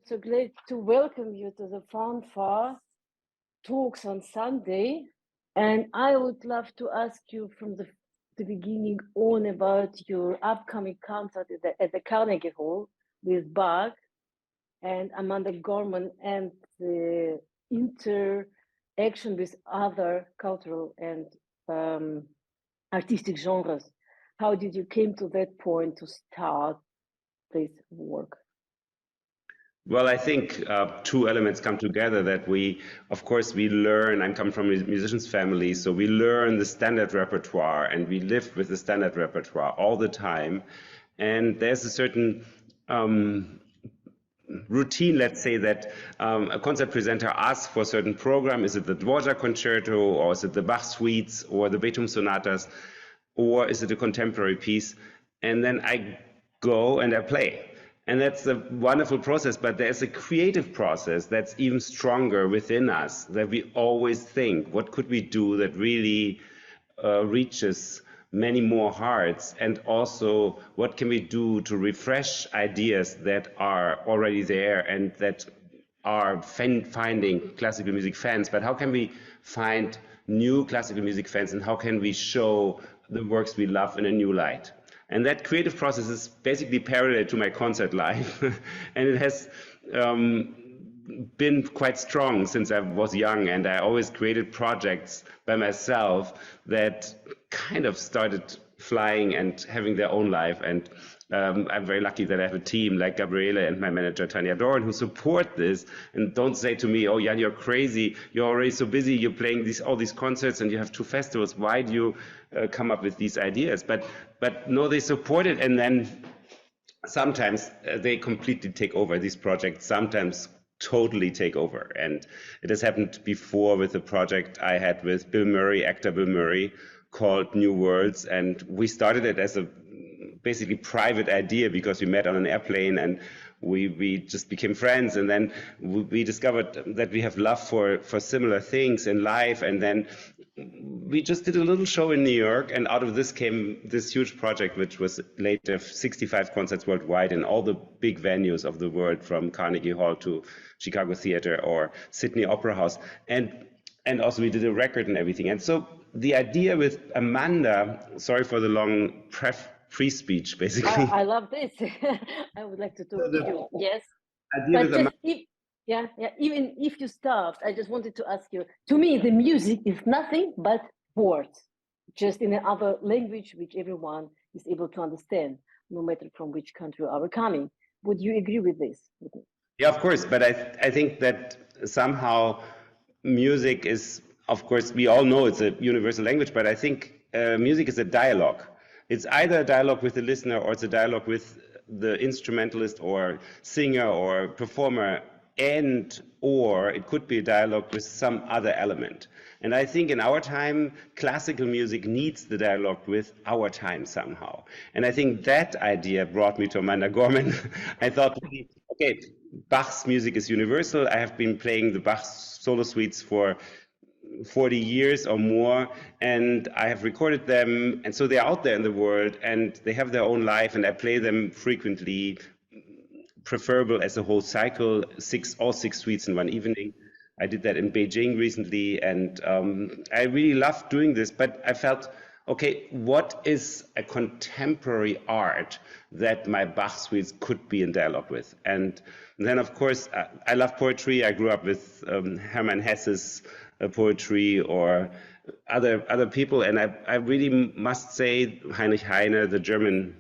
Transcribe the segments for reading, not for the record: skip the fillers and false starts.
so glad to welcome you to the Fanfare Talks on Sunday. And I would love to ask you from the beginning on about your upcoming concert at the Carnegie Hall with Bach and Amanda Gorman, and the interaction with other cultural and artistic genres. How did you came to that point to start this work? Well, I think two elements come together that of course, we learn. I come from a musician's family, so we learn the standard repertoire and we live with the standard repertoire all the time. And there's a certain routine, let's say, that a concert presenter asks for a certain program. Is it the Dvorak concerto, or is it the Bach suites, or the Beethoven sonatas, or is it a contemporary piece? And then I go and I play. And that's a wonderful process, but there's a creative process that's even stronger within us, that we always think, what could we do that really reaches many more hearts? And also, what can we do to refresh ideas that are already there and that are finding classical music fans? But how can we find new classical music fans, and how can we show the works we love in a new light? And that creative process is basically parallel to my concert life. And it has been quite strong since I was young. And I always created projects by myself that kind of started flying and having their own life. And I'm very lucky that I have a team like Gabriele and my manager Tanya Doran who support this and don't say to me, "Oh, Jan, you're crazy. You're already so busy. You're playing all these concerts and you have 2 festivals. Why do you come up with these ideas?" But no, they support it, and then sometimes they completely take over these projects. Sometimes totally take over, and it has happened before with a project I had with Bill Murray, actor Bill Murray, called New Worlds, and we started it as a basically private idea because we met on an airplane and we just became friends, and then we discovered that we have love for similar things in life, and then we just did a little show in New York, and out of this came this huge project, which was later 65 concerts worldwide in all the big venues of the world, from Carnegie Hall to Chicago Theater or Sydney Opera House, and also we did a record and everything. And so the idea with Amanda, sorry for the long pre-speech, basically. I love this. I would like to talk to you. Yes, but just even if you stopped, I just wanted to ask you. To me, the music is nothing but words, just in another language which everyone is able to understand, no matter from which country are coming. Would you agree with this? Yeah, of course. But I think that somehow music is, of course, we all know it's a universal language, but I think music is a dialogue. It's either a dialogue with the listener or it's a dialogue with the instrumentalist or singer or performer, or it could be a dialogue with some other element. And I think in our time, classical music needs the dialogue with our time somehow. And I think that idea brought me to Amanda Gorman. I thought, okay, Bach's music is universal. I have been playing the Bach solo suites for 40 years or more, and I have recorded them, and so they're out there in the world and they have their own life, and I play them frequently, preferable as a whole cycle, all six suites in one evening. I did that in Beijing recently, and I really loved doing this, but I felt, okay, what is a contemporary art that my Bach suites could be in dialogue with? And then, of course, I love poetry. I grew up with Hermann Hesse's poetry or other people, and I really must say Heinrich Heine, the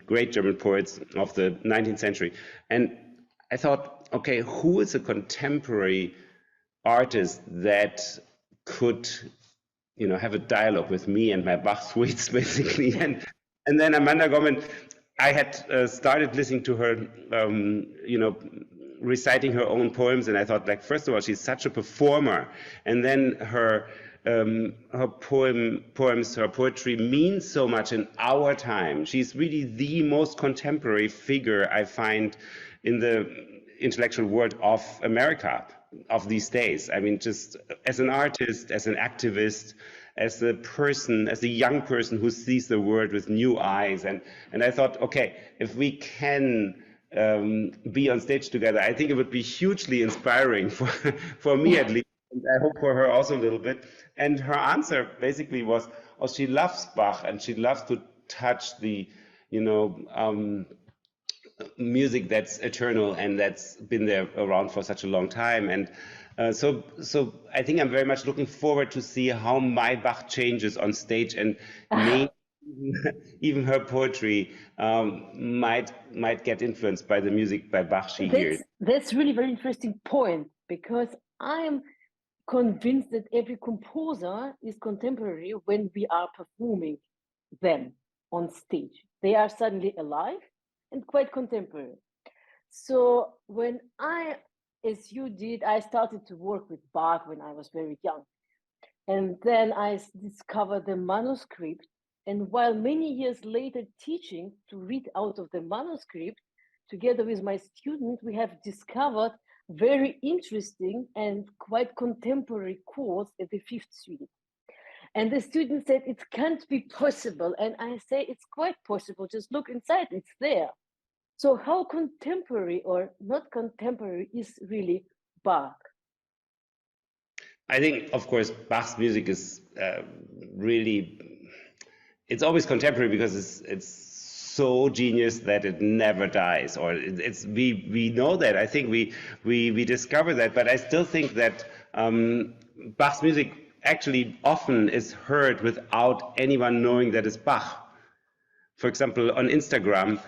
great German poets of the 19th century. And I thought, okay, who is a contemporary artist that could, have a dialogue with me and my Bach suites, basically? And then Amanda Gorman, I had started listening to her, reciting her own poems, and I thought, like, first of all, she's such a performer, and then her poems, her poetry means so much in our time. She's really the most contemporary figure I find in the intellectual world of America of these days. I mean, just as an artist, as an activist, as a person, as a young person who sees the world with new eyes. And I thought, okay, if we can be on stage together. I think it would be hugely inspiring for me at least, and I hope for her also a little bit. And her answer basically was, oh, she loves Bach and she loves to touch the, you know, music that's eternal and that's been there around for such a long time. And so I think I'm very much looking forward to see how my Bach changes on stage, and maybe even her poetry might get influenced by the music by Bach she hears. That's really very interesting point, because I'm convinced that every composer is contemporary when we are performing them on stage. They are suddenly alive and quite contemporary. So when I, as you did, I started to work with Bach when I was very young. And then I discovered the manuscript. And while many years later teaching to read out of the manuscript, together with my student, we have discovered very interesting and quite contemporary chords at the Fifth Suite. And the student said, it can't be possible. And I say, it's quite possible. Just look inside, it's there. So how contemporary or not contemporary is really Bach? I think, of course, Bach's music is really, it's always contemporary because it's so genius that it never dies, or we know that. I think we discover that, but I still think that Bach's music actually often is heard without anyone knowing that it's Bach. For example, on Instagram,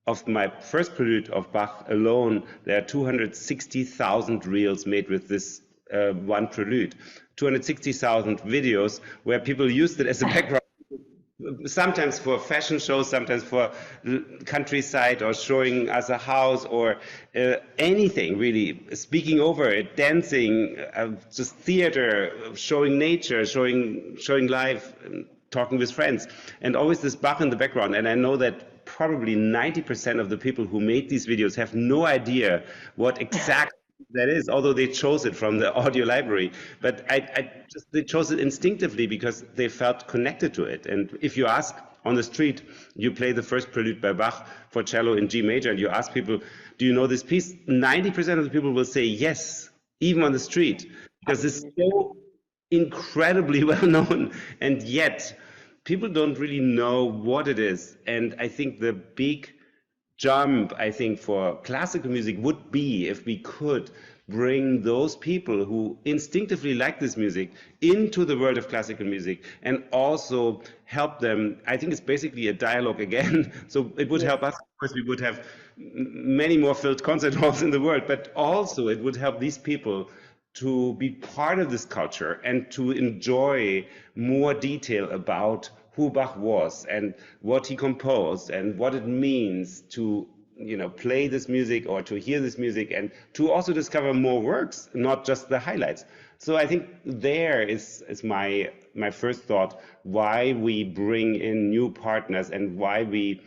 of my first prelude of Bach alone, there are 260,000 reels made with this one prelude, 260,000 videos where people used it as a background, sometimes for fashion shows, sometimes for countryside, or showing us a house, or anything really, speaking over it, dancing, just theater, showing nature, showing life, talking with friends, and always this Bach in the background. And I know that probably 90% of the people who made these videos have no idea what exactly that is, although they chose it from the audio library. But they chose it instinctively because they felt connected to it. And if you ask on the street, you play the first prelude by Bach for cello in G major, and you ask people, do you know this piece? 90% of the people will say yes, even on the street, because it's so incredibly well known. And yet people don't really know what it is. And I think the big jump, I think, for classical music would be if we could bring those people who instinctively like this music into the world of classical music, and also help them. I think it's basically a dialogue again. So it would help us. Of course, we would have many more filled concert halls in the world, but also it would help these people to be part of this culture and to enjoy more detail about who Bach was and what he composed and what it means to, you know, play this music or to hear this music, and to also discover more works, not just the highlights. So I think there is my first thought, why we bring in new partners and why we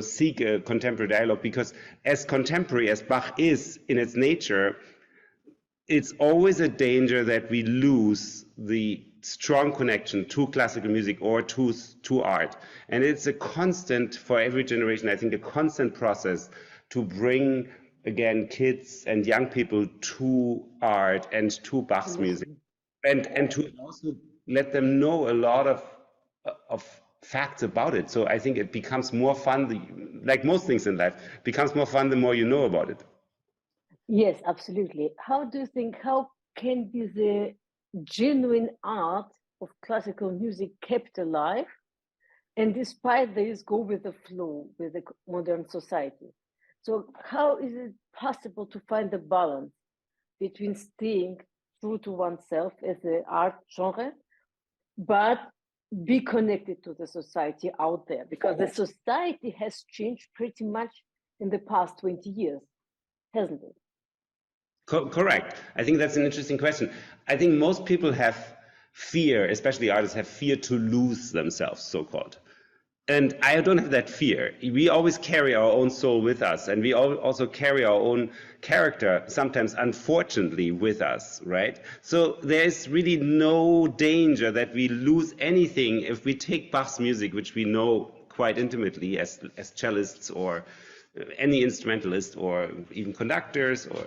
seek a contemporary dialogue, because as contemporary as Bach is in its nature, it's always a danger that we lose the strong connection to classical music or to art. And it's a constant, for every generation, I think, a constant process to bring, again, kids and young people to art and to Bach's music. And to also let them know a lot of facts about it. So I think it becomes more fun, like most things in life, it becomes more fun the more you know about it. Yes, absolutely. How do you think, how can be the genuine art of classical music kept alive, and despite this go with the flow with the modern society? So how is it possible to find the balance between staying true to oneself as an art genre, but be connected to the society out there? Because the society has changed pretty much in the past 20 years, hasn't it? Correct. I think that's an interesting question. I think most people have fear, especially artists have fear to lose themselves, so-called. And I don't have that fear. We always carry our own soul with us, and we also carry our own character, sometimes unfortunately, with us, right? So there's really no danger that we lose anything if we take Bach's music, which we know quite intimately as cellists or any instrumentalist or even conductors or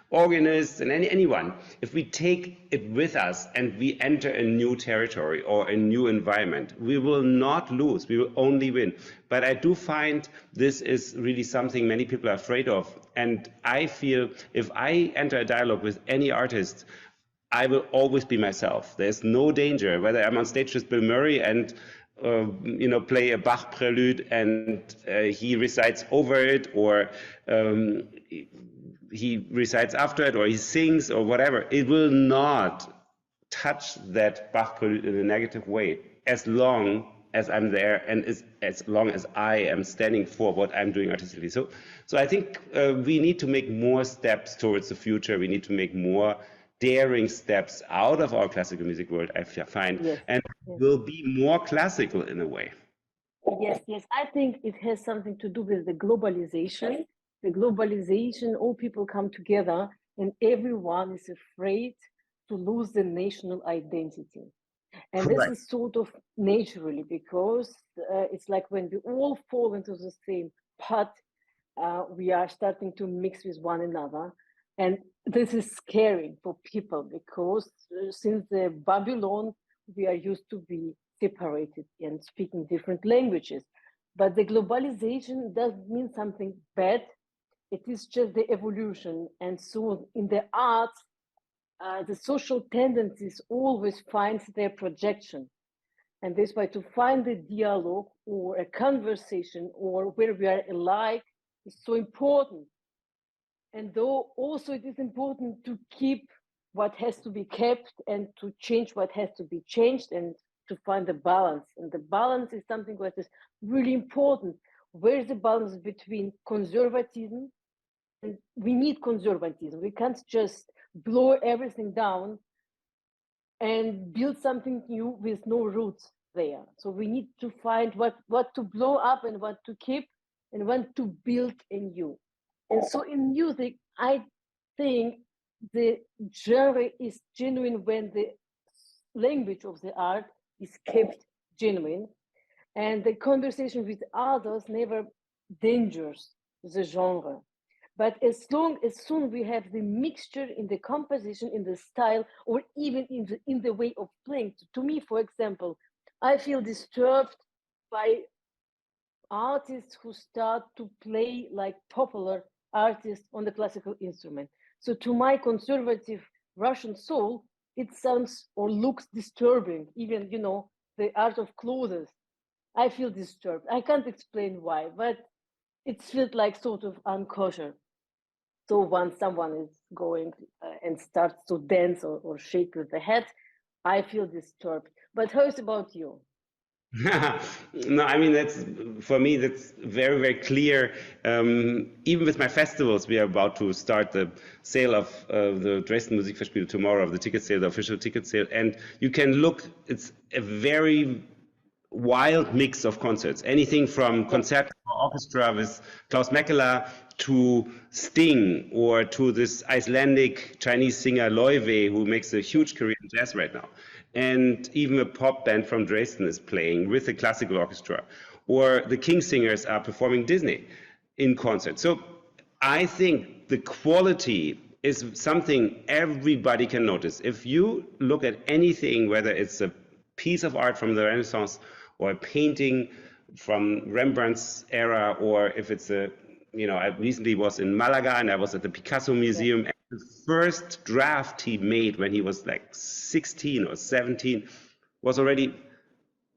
organists and anyone, if we take it with us and we enter a new territory or a new environment, we will not lose, we will only win. But I do find this is really something many people are afraid of. And I feel if I enter a dialogue with any artist, I will always be myself. There's no danger, whether I'm on stage with Bill Murray and play a Bach prelude and he recites over it, or he recites after it, or he sings, or whatever. It will not touch that Bach prelude in a negative way, as long as I'm there and as long as I am standing for what I'm doing artistically. So I think we need to make more steps towards the future. We need to make more daring steps out of our classical music world, I find, Yes. and will be more classical in a way. Yes. I think it has something to do with the globalization. The globalization, all people come together and everyone is afraid to lose the national identity. And Correct. this is sort of naturally, because it's like when we all fall into the same pot, we are starting to mix with one another. And this is scary for people, because since the Babylon, we are used to be separated and speaking different languages. But the globalization doesn't mean something bad. It is just the evolution. And so in the arts, the social tendencies always find their projection. And this way, to find a dialogue or a conversation or where we are alike is so important. And though also it is important to keep what has to be kept and to change what has to be changed, and to find the balance. And the balance is something that is really important. Where is the balance between conservatism? And we need conservatism. We can't just blow everything down and build something new with no roots there. So we need to find what to blow up and what to keep and what to build anew. And so in music, I think the genre is genuine when the language of the art is kept genuine, and the conversation with others never endangers the genre. But as soon we have the mixture in the composition, in the style, or even in the way of playing. To me, for example, I feel disturbed by artists who start to play like popular artists on the classical instrument. So to my conservative Russian soul, it sounds or looks disturbing. Even, the art of clothes, I feel disturbed. I can't explain why, but it feels like sort of unkosher. So when someone is going and starts to dance or shake with the head, I feel disturbed. But how is about you? No, I mean, for me, that's very, very clear. Even with my festivals, we are about to start the sale of the Dresden Musikfestspiele tomorrow, of the ticket sale, the official ticket sale. And you can look, it's a very wild mix of concerts. Anything from concert for orchestra with Klaus Mekela to Sting, or to this Icelandic Chinese singer Loive, who makes a huge career in jazz right now. And even a pop band from Dresden is playing with a classical orchestra. Or the King Singers are performing Disney in concert. So I think the quality is something everybody can notice. If you look at anything, whether it's a piece of art from the Renaissance or a painting from Rembrandt's era, or if it's I recently was in Malaga and I was at the Picasso Museum. And the first draft he made when he was like 16 or 17 was already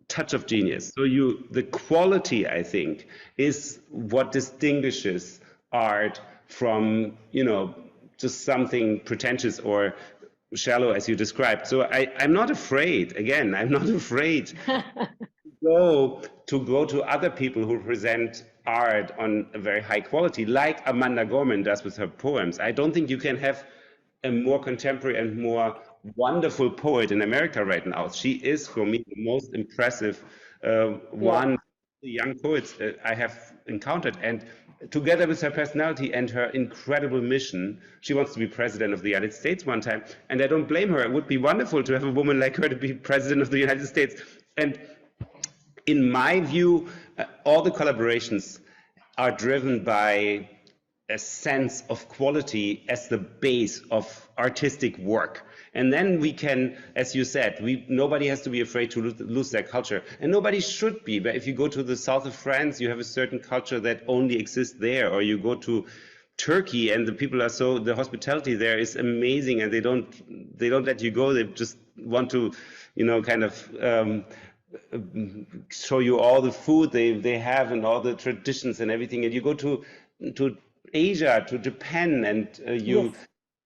touch of genius. So the quality, I think, is what distinguishes art from, just something pretentious or shallow, as you described. So I'm not afraid. Again, I'm not afraid to go to other people who present art on a very high quality, like Amanda Gorman does with her poems. I don't think you can have a more contemporary and more wonderful poet in America right now. She is, for me, the most impressive one of the young poets I have encountered. And together with her personality and her incredible mission, she wants to be president of the United States one time. And I don't blame her. It would be wonderful to have a woman like her to be president of the United States. And in my view, all the collaborations are driven by a sense of quality as the base of artistic work. And then we can, as you said, nobody has to be afraid to lose their culture. And nobody should be. But if you go to the south of France, you have a certain culture that only exists there. Or you go to Turkey and the people are the hospitality there is amazing, and they don't let you go. They just want to, kind of show you all the food they have and all the traditions and everything. And you go to Asia, to Japan, and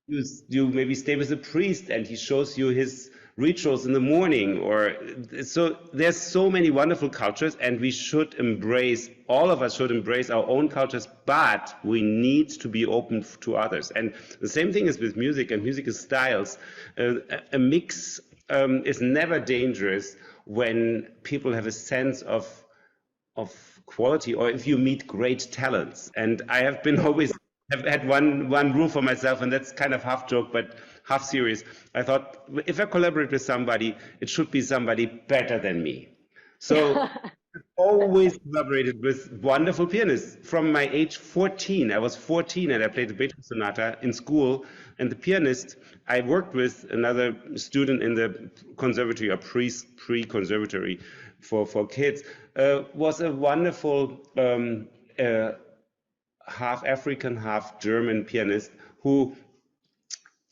Yes. you maybe stay with a priest and he shows you his rituals in the morning. Or so there's so many wonderful cultures, and all of us should embrace our own cultures, but we need to be open to others. And the same thing is with music and musical styles. A mix is never dangerous when people have a sense of quality, or if you meet great talents. And I have been always have had one rule for myself, and that's kind of half joke but half serious. I thought, if I collaborate with somebody, it should be somebody better than me. So I've always collaborated with wonderful pianists from my age 14. I was 14 and I played the Beethoven Sonata in school, and the pianist I worked with, another student in the conservatory or pre-conservatory for kids, was a wonderful half African, half German pianist who,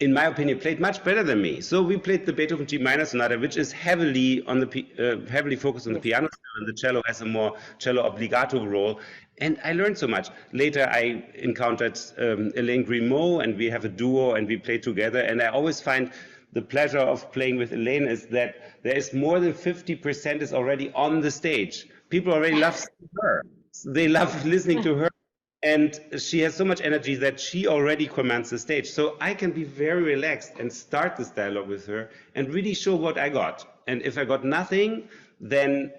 in my opinion, played much better than me. So we played the Beethoven G minor sonata, which is heavily focused on the piano, and the cello has a more cello obbligato role. And I learned so much. Later, I encountered Elaine Grimaud, and we have a duo, and we play together. And I always find the pleasure of playing with Elaine is that there is more than 50% is already on the stage. People already love her. They love listening to her. And she has so much energy that she already commands the stage. So I can be very relaxed and start this dialogue with her and really show what I got. And if I got nothing, then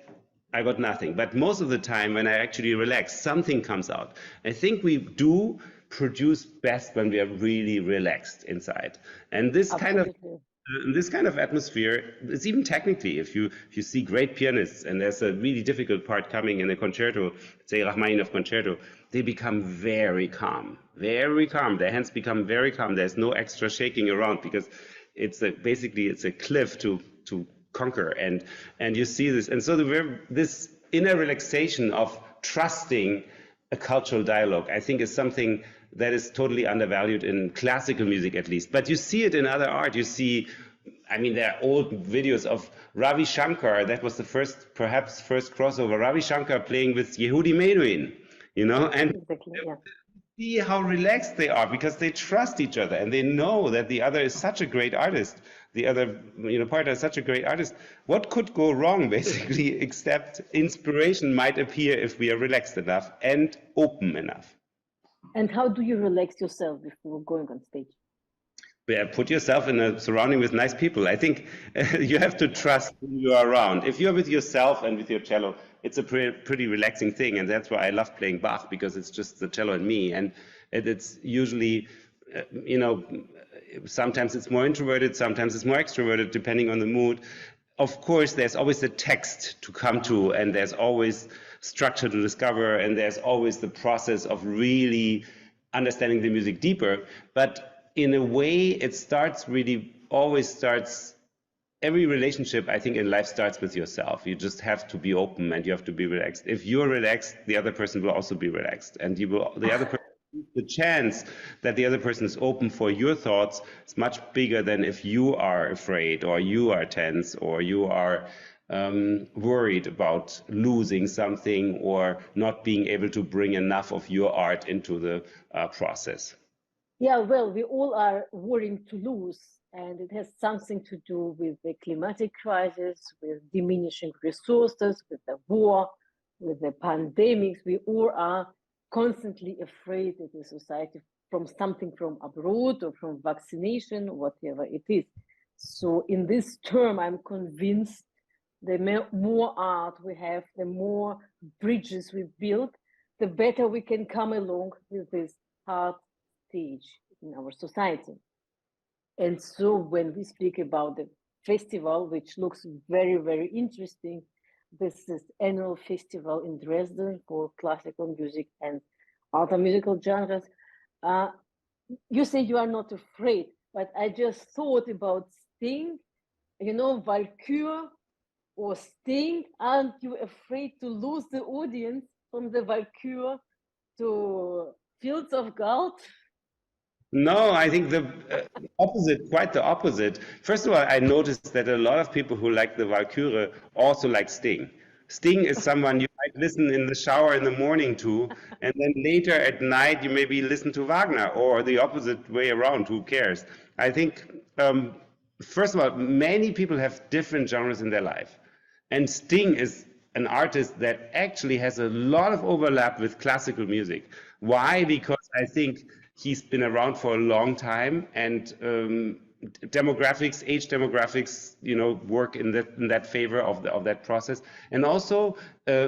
I got nothing. But most of the time, when I actually relax, something comes out. I think we do produce best when we are really relaxed inside. And this kind of atmosphere, it's even technically, if you see great pianists, and there's a really difficult part coming in a concerto, say Rachmaninoff concerto, they become very calm, very calm. Their hands become very calm. There's no extra shaking around, because basically it's a cliff to conquer, and you see this. And so this inner relaxation of trusting a cultural dialogue, I think, is something that is totally undervalued in classical music, at least. But you see it in other art. You see, there are old videos of Ravi Shankar. That was the perhaps first crossover. Ravi Shankar playing with Yehudi Menuhin, and Exactly, yeah. see how relaxed they are, because they trust each other and they know that the other is such a great artist. The other, partner is such a great artist. What could go wrong, basically, except inspiration might appear if we are relaxed enough and open enough. And how do you relax yourself before going on stage? Put yourself in a surrounding with nice people. I think you have to trust who you are around. If you're with yourself and with your cello, it's a pretty relaxing thing. And that's why I love playing Bach, because it's just the cello and me. And it's usually, sometimes it's more introverted, sometimes it's more extroverted, depending on the mood. Of course, there's always the text to come to, and there's always structure to discover, and there's always the process of really understanding the music deeper. But in a way, every relationship, I think, in life starts with yourself. You just have to be open and you have to be relaxed. If you're relaxed, the other person will also be relaxed, and the chance that the other person is open for your thoughts is much bigger than if you are afraid, or you are tense, or you are worried about losing something, or not being able to bring enough of your art into the process. Yeah, well, we all are worrying to lose, and it has something to do with the climatic crisis, with diminishing resources, with the war, with the pandemics. We all are constantly afraid in the society from something from abroad, or from vaccination, whatever it is. So in this term, I'm convinced the more art we have, the more bridges we build, the better we can come along with this hard stage in our society. And so when we speak about the festival, which looks very, very interesting, this annual festival in Dresden for classical music and other musical genres. You say you are not afraid, but I just thought about Sting, Valkyrie or Sting. Aren't you afraid to lose the audience from the Valkyrie to Fields of Gold? No, I think the opposite, quite the opposite. First of all, I noticed that a lot of people who like the Valkyrie also like Sting. Sting is someone you might listen in the shower in the morning to, and then later at night you maybe listen to Wagner, or the opposite way around, who cares? I think, first of all, many people have different genres in their life. And Sting is an artist that actually has a lot of overlap with classical music. Why? Because I think he's been around for a long time, and demographics, age demographics, work in that favor of that process. And also,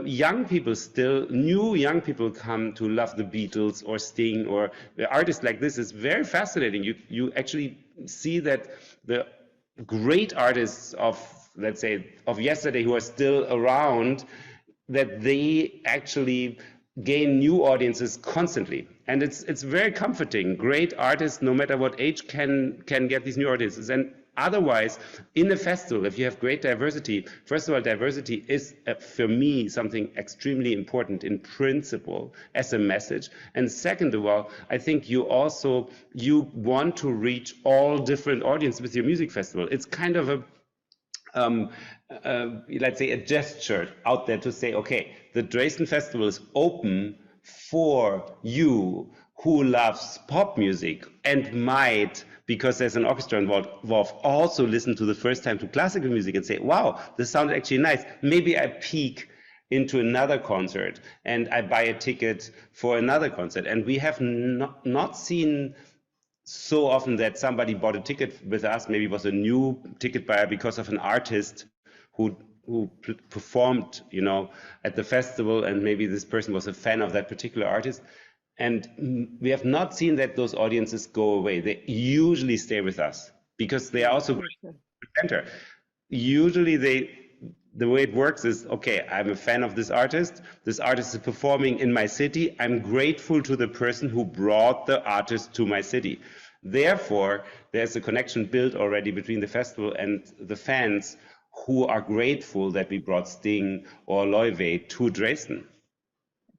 young people still, new young people come to love the Beatles or Sting or artists like this. Is very fascinating. You actually see that the great artists of, let's say, of yesterday who are still around, that they actually gain new audiences constantly, and it's very comforting. Great artists, no matter what age, can get these new audiences. And otherwise, in a festival, if you have great diversity, first of all, diversity is for me something extremely important in principle as a message. And second of all, I think you want to reach all different audiences with your music festival. It's kind of a let's say, a gesture out there to say, okay, the Dresden Festival is open for you who loves pop music and might, because there's an orchestra involved, also listen to the first time to classical music and say, wow, this sounded actually nice. Maybe I peek into another concert and I buy a ticket for another concert. And we have not seen so often that somebody bought a ticket with us, maybe was a new ticket buyer because of an artist who performed, at the festival, and maybe this person was a fan of that particular artist. And we have not seen that those audiences go away. They usually stay with us because they are also great presenter. Usually the way it works is, okay, I'm a fan of this artist is performing in my city, I'm grateful to the person who brought the artist to my city. Therefore, there's a connection built already between the festival and the fans who are grateful that we brought Sting or Loewe to Dresden.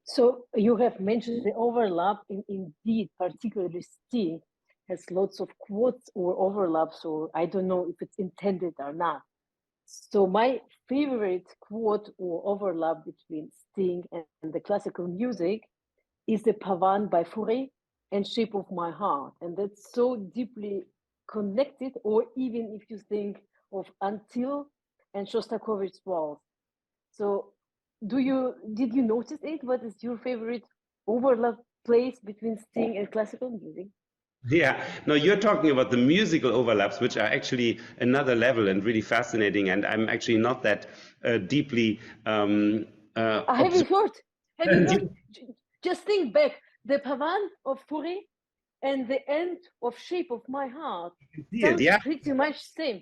So you have mentioned the overlap, indeed, particularly Sting has lots of quotes or overlaps, or I don't know if it's intended or not. So my favorite quote or overlap between Sting and the classical music is the Pavane by Fauré and Shape of My Heart. And that's so deeply connected, or even if you think of Until and Shostakovich's Waltz. So did you notice it? What is your favorite overlap place between Sting and classical music? Yeah, no, you're talking about the musical overlaps, which are actually another level and really fascinating. And I'm actually not that deeply. Have you heard? Just think back. The Pavane of Fauré and the end of Shape of My Heart. Sounds pretty much same.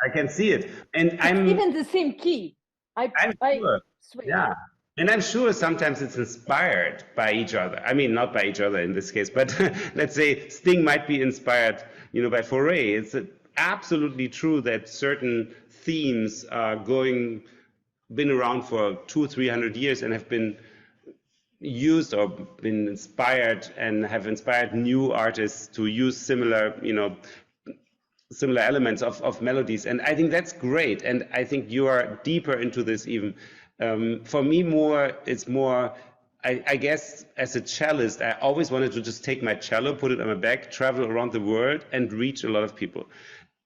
I can see it, and it's even the same key. I'm sure. Swear. Yeah. And I'm sure sometimes it's inspired by each other. I mean, not by each other in this case, but let's say Sting might be inspired, by Fauré. It's absolutely true that certain themes are been around for 200-300 years and have been used or been inspired and have inspired new artists to use similar elements of melodies. And I think that's great. And I think you are deeper into this even. For me, it's more, I guess, as a cellist, I always wanted to just take my cello, put it on my back, travel around the world, and reach a lot of people.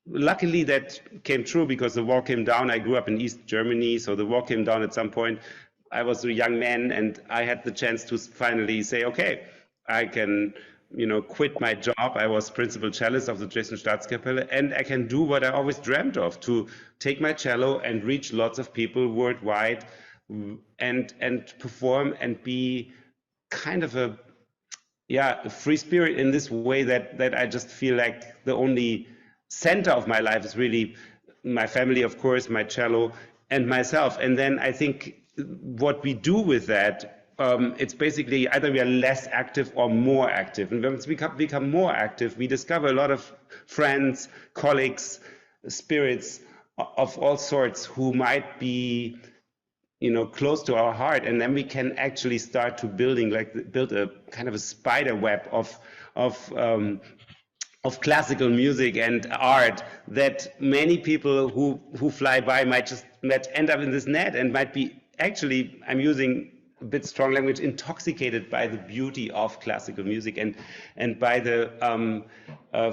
Luckily, that came true because the wall came down. I grew up in East Germany, so the wall came down at some point. I was a young man, and I had the chance to finally say, okay, I can quit my job. I was principal cellist of the Dresden Staatskapelle, and I can do what I always dreamt of, to take my cello and reach lots of people worldwide and perform and be kind of a free spirit in this way that I just feel like the only center of my life is really my family, of course, my cello, and myself. And then I think what we do with that, it's basically either we are less active or more active. And when we become more active, we discover a lot of friends, colleagues, spirits of all sorts who might be, close to our heart, and then we can actually start to build a kind of a spider web of classical music and art that many people who fly by might end up in this net and might be actually, I'm using a bit strong language, intoxicated by the beauty of classical music and by the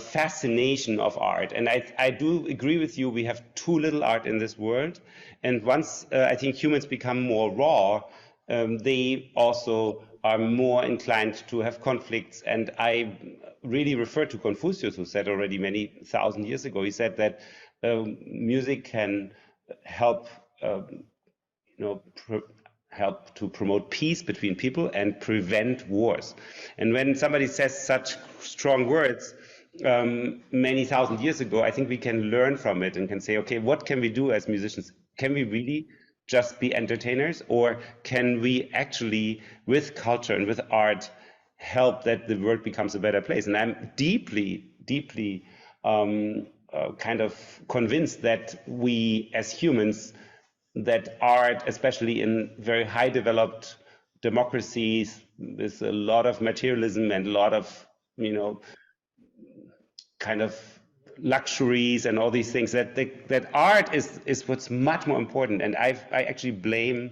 fascination of art. And I do agree with you, we have too little art in this world. And once I think humans become more raw, they also are more inclined to have conflicts. And I really refer to Confucius, who said already many thousand years ago, he said that music can help, help to promote peace between people and prevent wars. And when somebody says such strong words many thousand years ago, I think we can learn from it and can say, okay, what can we do as musicians? Can we really just be entertainers, or can we actually, with culture and with art, help that the world becomes a better place? And I'm deeply, deeply kind of convinced that we as humans, that art, especially in very high developed democracies with a lot of materialism and a lot of, kind of luxuries and all these things, that art is what's much more important. And I actually blame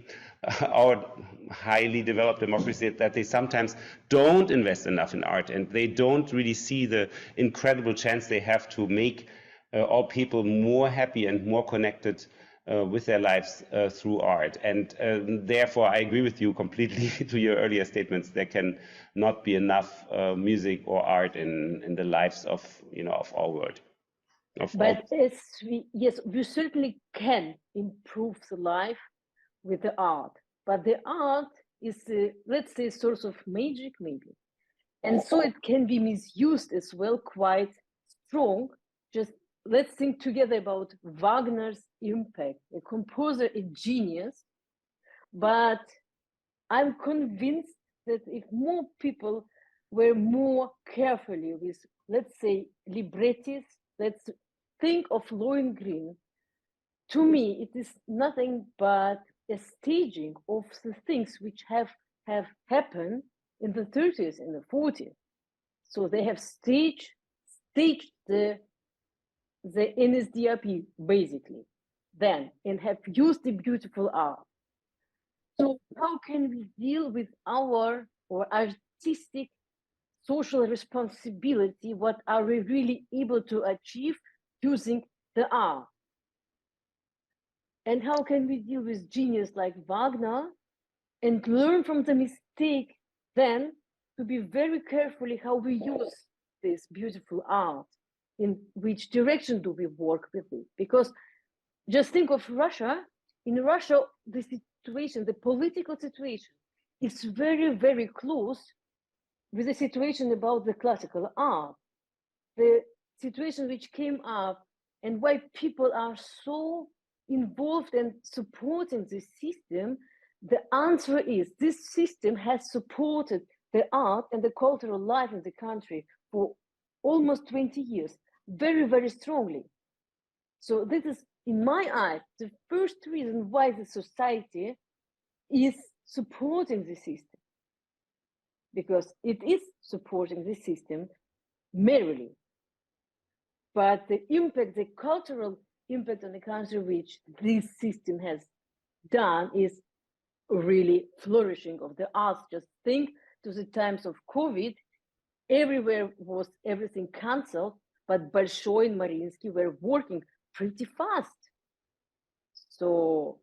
our highly developed democracy that they sometimes don't invest enough in art, and they don't really see the incredible chance they have to make all people more happy and more connected with their lives through art. And therefore I agree with you completely to your earlier statements. There can not be enough music or art in the lives of of our world. But yes, we certainly can improve the life with the art, but the art is, let's say, a source of magic, maybe, and so it can be misused as well, quite strong. Just let's think together about Wagner's impact, a composer, a genius, but I'm convinced that if more people were more carefully with, let's say, librettists, let's think of Lohengrin. To me, it is nothing but a staging of the things which have happened in the 30s and the 40s. So they have staged the NSDAP basically, then, and have used the beautiful art. So how can we deal with our artistic social responsibility? What are we really able to achieve using the art? And how can we deal with genius like Wagner and learn from the mistake then to be very carefully how we use this beautiful art? In which direction do we work with it? Because just think of Russia. In Russia, the situation, the political situation, is very, very close with the situation about the classical art. The situation which came up and why people are so involved and supporting this system, the answer is this system has supported the art and the cultural life in the country for almost 20 years, very, very strongly. So this is, in my eyes, the first reason why the society is supporting the system, because it is supporting the system merely. But the impact, the cultural impact on the country which this system has done is really flourishing of the arts. Just think to the times of COVID, everywhere was everything cancelled, but Bolshoi and Mariinsky were working pretty fast. So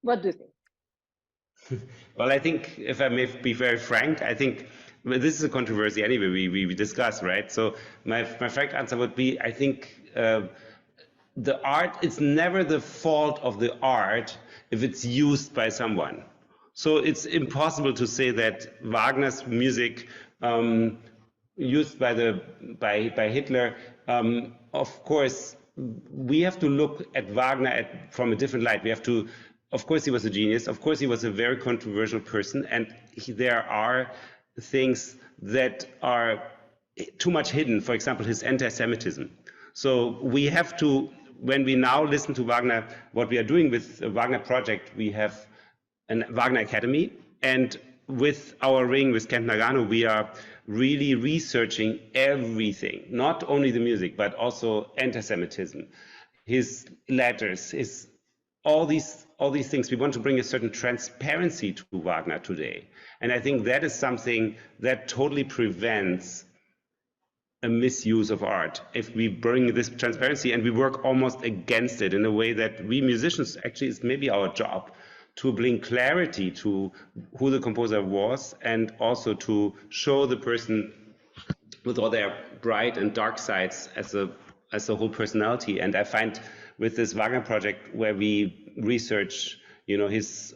what do you think? Well, I think, if I may be very frank, I think this is a controversy anyway we discuss, right? So my frank answer would be, I think the art, it's never the fault of the art if it's used by someone. So it's impossible to say that Wagner's music used by Hitler, of course, we have to look at Wagner from a different light. We have to, of course, he was a genius. Of course, he was a very controversial person, and there are things that are too much hidden. For example, his anti-Semitism. So we have to, when we now listen to Wagner, what we are doing with the Wagner project, we have a Wagner Academy, and with our ring, with Camp Nagano, we are really researching everything, not only the music, but also anti-Semitism, his letters, his all these things. We want to bring a certain transparency to Wagner today, and I think that is something that totally prevents a misuse of art if we bring this transparency, and we work almost against it in a way that we musicians, actually, it's maybe our job to bring clarity to who the composer was, and also to show the person with all their bright and dark sides as a whole personality. And I find with this Wagner project, where we research, his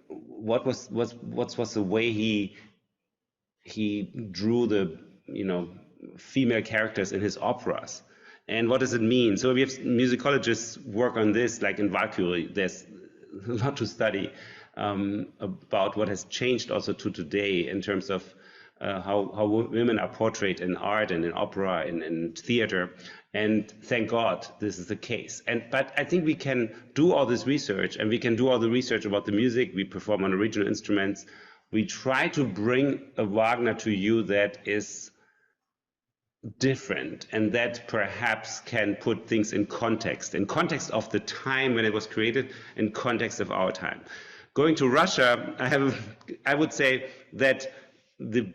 what was the way he drew the female characters in his operas, and what does it mean? So we have musicologists work on this, like in Valkyrie. There's a lot to study about what has changed also to today in terms of how women are portrayed in art and in opera and in theater. And thank God this is the case. But I think we can do all this research, and we can do all the research about the music. We perform on original instruments. We try to bring a Wagner to you that is different, and that perhaps can put things in context of the time when it was created, in context of our time. Going to Russia, I would say that the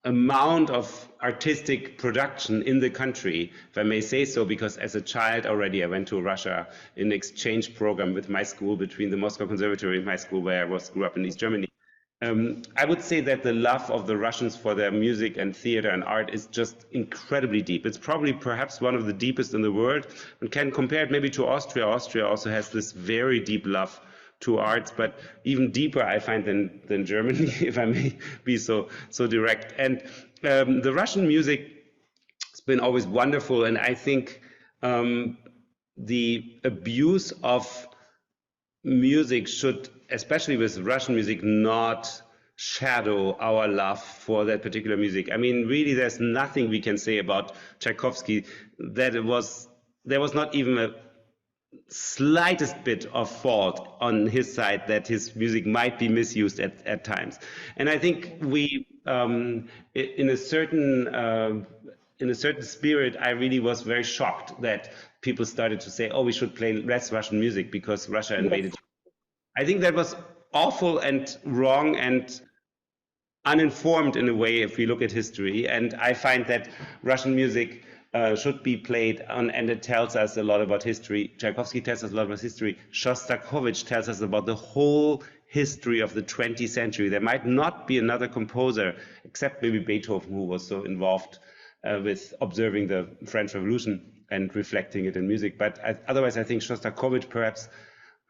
amount of artistic production in the country, if I may say so, because as a child already I went to Russia in an exchange program with my school, between the Moscow Conservatory and my school, where I grew up in East Germany. I would say that the love of the Russians for their music and theater and art is just incredibly deep. It's probably perhaps one of the deepest in the world, and can compare it maybe to Austria. Austria also has this very deep love to arts, but even deeper, I find, than Germany, if I may be so direct. And the Russian music has been always wonderful, and I think the abuse of music should, especially with Russian music, not shadow our love for that particular music. I mean, really, there's nothing we can say about Tchaikovsky that there was not even a slightest bit of fault on his side that his music might be misused at times. And I think we, in a certain spirit, I really was very shocked that people started to say, oh, we should play less Russian music because Russia invaded. Yes. I think that was awful and wrong and uninformed in a way if we look at history. And I find that Russian music should be played on, and it tells us a lot about history. Tchaikovsky tells us a lot about history. Shostakovich tells us about the whole history of the 20th century. There might not be another composer, except maybe Beethoven, who was so involved with observing the French Revolution and reflecting it in music. But otherwise, I think Shostakovich perhaps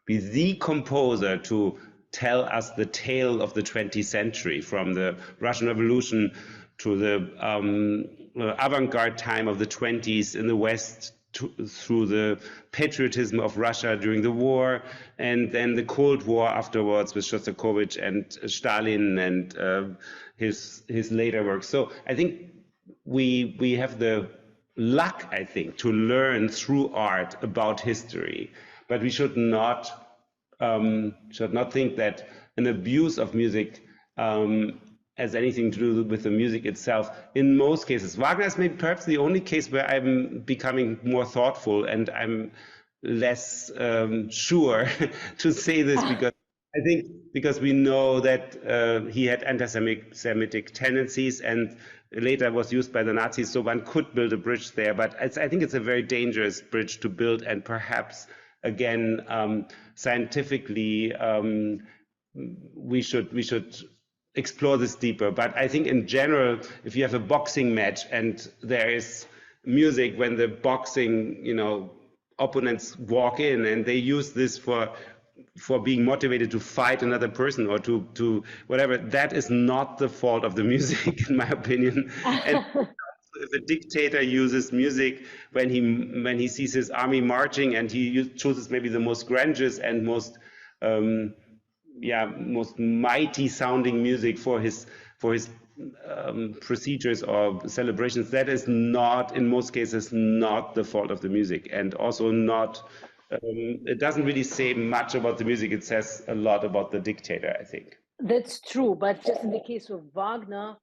be the composer to tell us the tale of the 20th century, from the Russian Revolution to the avant-garde time of the 20s in the West, through the patriotism of Russia during the war, and then the Cold War afterwards with Shostakovich and Stalin and his later work. So I think we have the luck, I think, to learn through art about history, but we should not think that an abuse of music has anything to do with the music itself. In most cases, Wagner is maybe perhaps the only case where I'm becoming more thoughtful, and I'm less sure to say this, because I think because we know that he had anti-Semitic tendencies and later was used by the Nazis, so one could build a bridge there. But I think it's a very dangerous bridge to build, and perhaps, again, scientifically, we should explore this deeper. But I think in general, if you have a boxing match and there is music when the boxing, opponents walk in, and they use this for being motivated to fight another person or to whatever, that is not the fault of the music, in my opinion. And if a dictator uses music when he sees his army marching, and he chooses maybe the most grandiose and um, most mighty sounding music for his procedures or celebrations, that is not, in most cases, not the fault of the music, and also not. It doesn't really say much about the music. It says a lot about the dictator, I think. That's true, but just in the case of Wagner,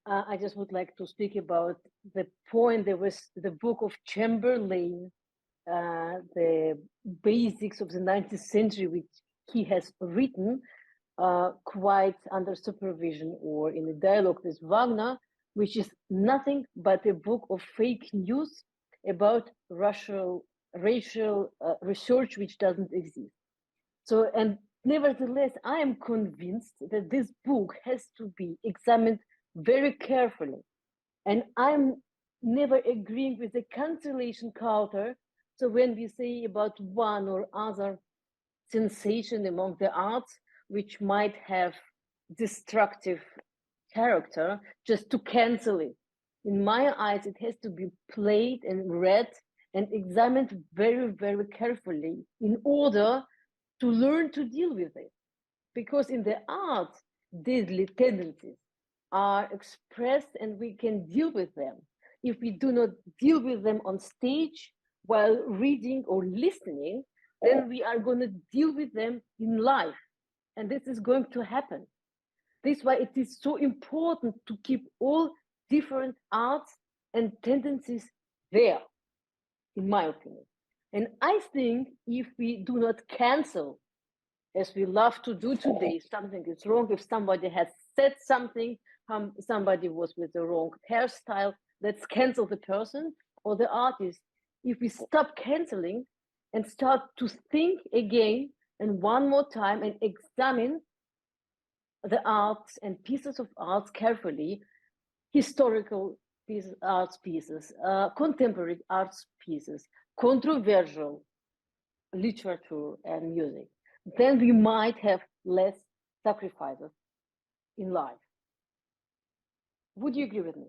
I just would like to speak about the point. There was the book of Chamberlain, the basics of the 19th century, which he has written quite under supervision or in a dialogue with Wagner, which is nothing but a book of fake news about racial research which doesn't exist. So, and nevertheless, I am convinced that this book has to be examined very carefully. And I'm never agreeing with the cancellation culture. So when we say about one or other sensation among the arts, which might have destructive character, just to cancel it. In my eyes, it has to be played and read and examined very, very carefully in order to learn to deal with it. Because in the arts, deadly tendencies are expressed and we can deal with them. If we do not deal with them on stage while reading or listening, then we are going to deal with them in life. And this is going to happen. This is why it is so important to keep all different arts and tendencies there, in my opinion. And I think if we do not cancel, as we love to do today, something is wrong, if somebody has said something, somebody was with the wrong hairstyle, let's cancel the person or the artist. If we stop canceling and start to think again and one more time and examine the arts and pieces of arts carefully, historical arts pieces, contemporary arts pieces, controversial literature and music, then we might have less sacrifices in life. Would you agree with me?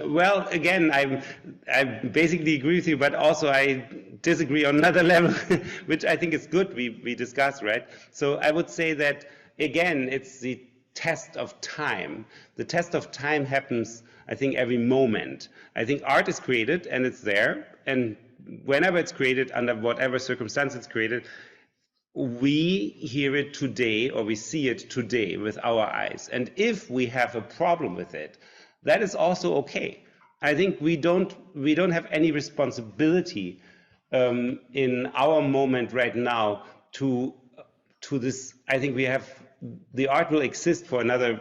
Well, again, I basically agree with you, but also I disagree on another level, which I think is good. We discussed, right? So I would say that again, it's the test of time. The test of time happens, I think, every moment. I think art is created and it's there, and whenever it's created, under whatever circumstance it's created, we hear it today or we see it today with our eyes. And if we have a problem with it, that is also okay. I think we don't have any responsibility in our moment right now to this. I think we have, the art will exist for another,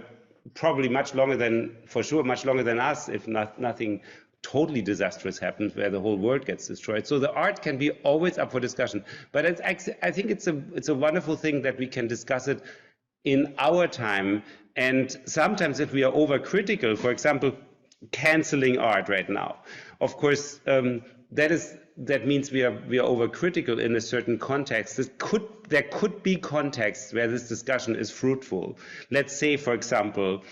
probably much longer than, for sure, much longer than us, if nothing totally disastrous happens where the whole world gets destroyed. So the art can be always up for discussion. But it's actually, I think it's a wonderful thing that we can discuss it in our time. And sometimes if we are overcritical, for example, canceling art right now, of course, that means we are overcritical in a certain context. There could be contexts where this discussion is fruitful. Let's say, for example,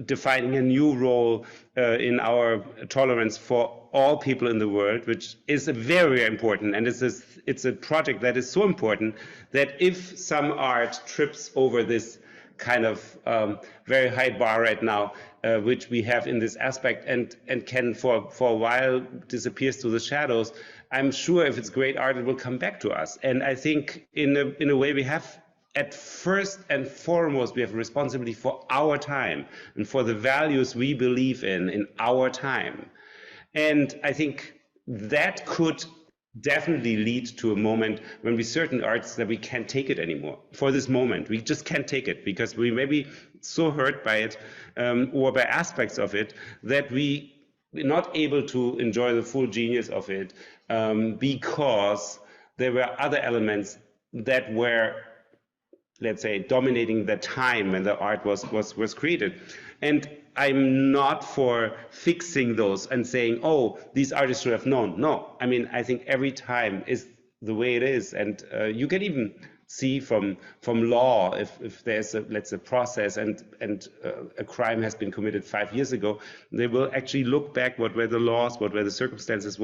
defining a new role in our tolerance for all people in the world, which is very important, and it's a project that is so important that if some art trips over this kind of very high bar right now, which we have in this aspect, and can for a while disappears to the shadows, I'm sure if it's great art, it will come back to us. And I think in a way we have, at first and foremost, we have a responsibility for our time and for the values we believe in our time. And I think that could definitely lead to a moment when we certain arts that we can't take it anymore. For this moment, we just can't take it because we may be so hurt by it or by aspects of it that we're not able to enjoy the full genius of it because there were other elements that were, let's say, dominating the time when the art was created. And I'm not for fixing those and saying, oh, these artists should have known. No, I mean, I think every time is the way it is. And you can even see from law, if there's a, let's say, process and a crime has been committed 5 years ago, they will actually look back, what were the laws, what were the circumstances,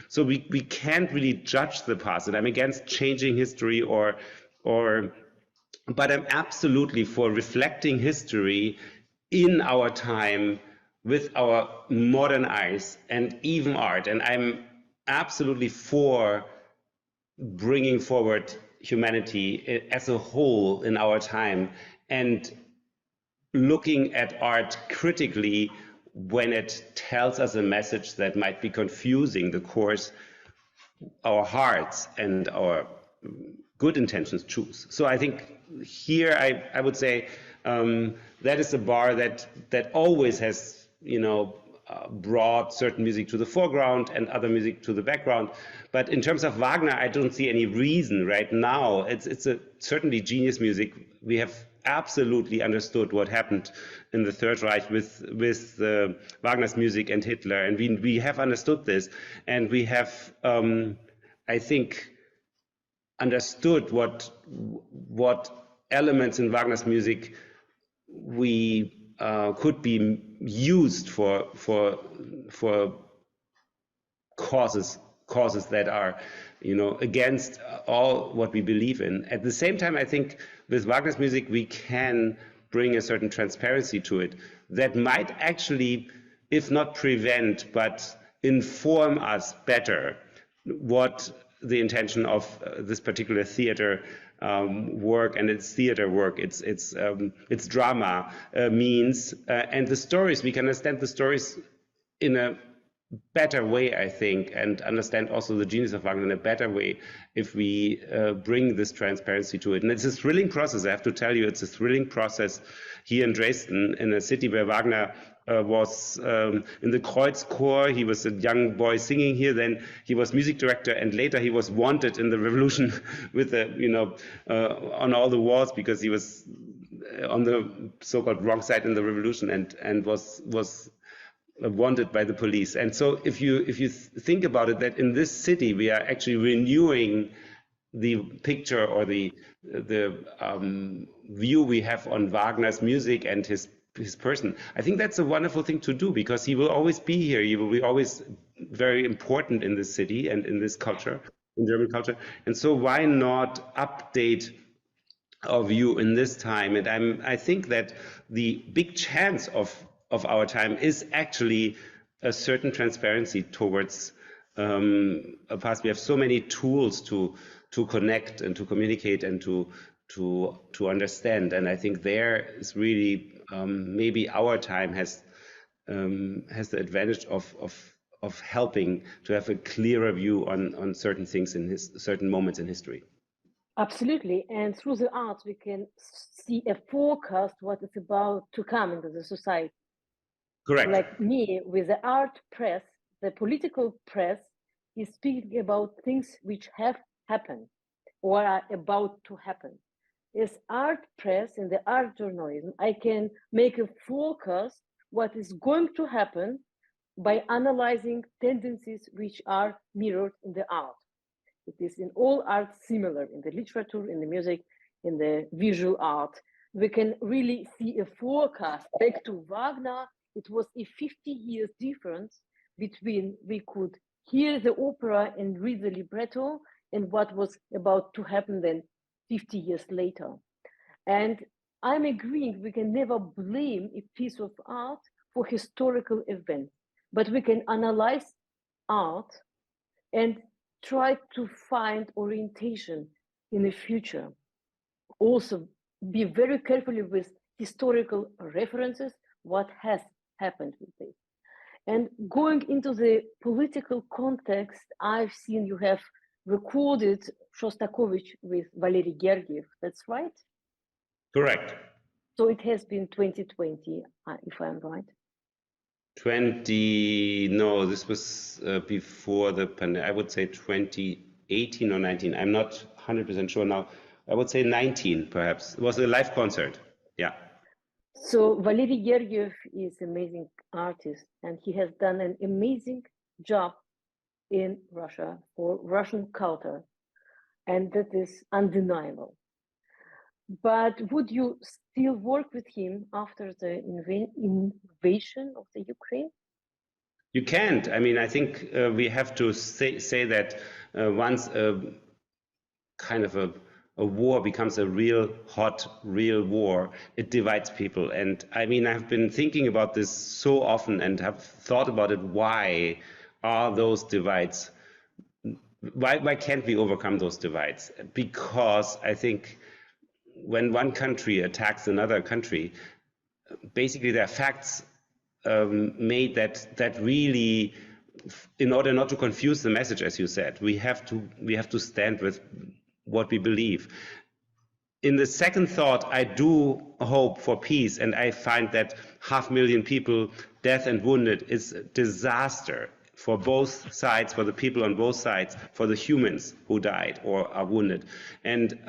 so we can't really judge the past. And I'm against changing history but I'm absolutely for reflecting history in our time with our modern eyes and even art. And I'm absolutely for bringing forward humanity as a whole in our time and looking at art critically when it tells us a message that might be confusing the course our hearts and our good intentions choose. So I think here I would say that is a bar that always has, brought certain music to the foreground and other music to the background. But in terms of Wagner, I don't see any reason right now. It's certainly genius music. We have absolutely understood what happened in the Third Reich with Wagner's music and Hitler, and we have understood this, and we have, I think, understood what elements in Wagner's music we could be used for causes that are, against all what we believe in. At the same time, I think with Wagner's music we can bring a certain transparency to it that might actually, if not prevent, but inform us better what the intention of this particular theater work and its theater work, its drama means, and the stories. We can understand the stories in a better way, I think, and understand also the genius of Wagner in a better way if we bring this transparency to it. And it's a thrilling process. I have to tell you, it's a thrilling process here in Dresden, in a city where Wagner was in the Kreuzchor. He was a young boy singing here. Then he was music director, and later he was wanted in the revolution with on all the walls because he was on the so-called wrong side in the revolution and was wanted by the police. And so if you think about it, that in this city we are actually renewing the picture or the view we have on Wagner's music and his person, I think that's a wonderful thing to do, because he will always be here. He will be always very important in this city and in this culture, in German culture. And so why not update our view in this time? And I think that the big chance of our time is actually a certain transparency towards a past. We have so many tools to connect and to communicate and to understand. And I think there is really maybe our time has the advantage of helping to have a clearer view on certain things in certain moments in history. Absolutely. And through the arts, we can see a forecast what is about to come into the society. Correct. Like me, with the art press, the political press is speaking about things which have happened or are about to happen. As art press and the art journalism, I can make a forecast what is going to happen by analyzing tendencies which are mirrored in the art. It is in all art similar, in the literature, in the music, in the visual art. We can really see a forecast. Back to Wagner, it was a 50 years difference between we could hear the opera and read the libretto and what was about to happen then 50 years later. And I'm agreeing we can never blame a piece of art for historical events, but we can analyze art and try to find orientation in the future. Also, be very careful with historical references, what has happened with this. And going into the political context, I've seen you have recorded Shostakovich with Valery Gergiev, that's right? Correct. So it has been 2020, if I'm right. No, this was before the pandemic. I would say 2018 or 19. I'm not 100% sure now. I would say 19, perhaps. It was a live concert. Yeah. So Valery Gergiev is an amazing artist, and he has done an amazing job in Russia for Russian culture, and that is undeniable. But would you still work with him after the invasion of the Ukraine? You can't. I mean, I think we have to say that once kind of a war becomes a real hot, real war, it divides people. And I mean, I've been thinking about this so often and have thought about it. Why are those divides? Why can't we overcome those divides? Because I think when one country attacks another country, basically there are facts made that really, in order not to confuse the message, as you said, we have to stand with what we believe. In the second thought, I do hope for peace, and I find that 500,000 people dead and wounded is a disaster for both sides, for the people on both sides, for the humans who died or are wounded. And